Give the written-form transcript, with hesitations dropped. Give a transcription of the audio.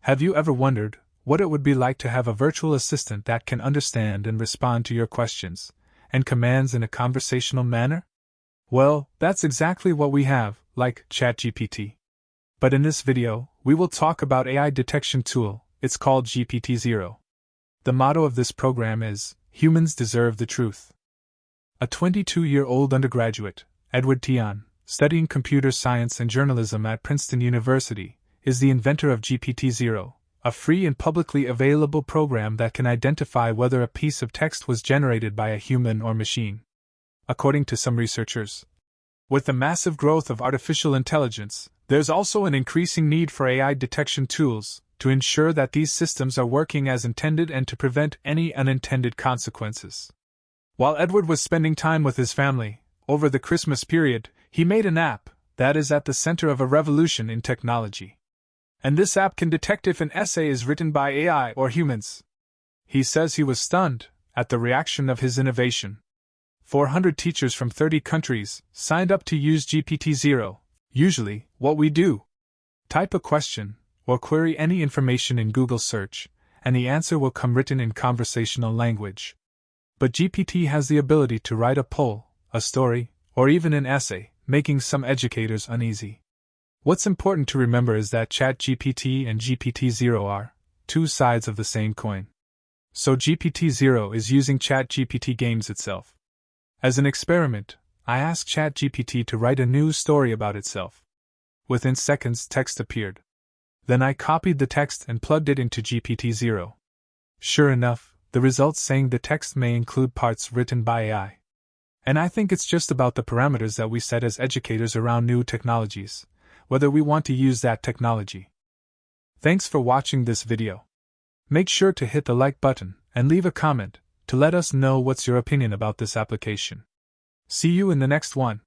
Have you ever wondered what it would be like to have a virtual assistant that can understand and respond to your questions and commands in a conversational manner? Well, that's exactly what we have, like ChatGPT. But in this video, we will talk about AI detection tool. It's called GPTZero. The motto of this program is, "Humans deserve the truth." A 22-year-old undergraduate, Edward Tian, studying computer science and journalism at Princeton University, is the inventor of GPTZero, a free and publicly available program that can identify whether a piece of text was generated by a human or machine. According to some researchers, with the massive growth of artificial intelligence, there's also an increasing need for AI detection tools to ensure that these systems are working as intended and to prevent any unintended consequences. While Edward was spending time with his family over the Christmas period, he made an app that is at the center of a revolution in technology. And this app can detect if an essay is written by AI or humans. He says he was stunned at the reaction of his innovation. 400 teachers from 30 countries signed up to use GPTZero. Usually, what we do: type a question or query any information in Google search, and the answer will come written in conversational language. But GPT has the ability to write a poem, a story, or even an essay, making some educators uneasy. What's important to remember is that ChatGPT and GPTZero are two sides of the same coin. So GPTZero is using ChatGPT games itself. As an experiment, I asked ChatGPT to write a news story about itself. Within seconds, text appeared. Then I copied the text and plugged it into GPTZero. Sure enough, the results saying the text may include parts written by AI. And I think it's just about the parameters that we set as educators around new technologies, whether we want to use that technology. Thanks for watching this video. Make sure to hit the like button and leave a comment to let us know what's your opinion about this application. See you in the next one.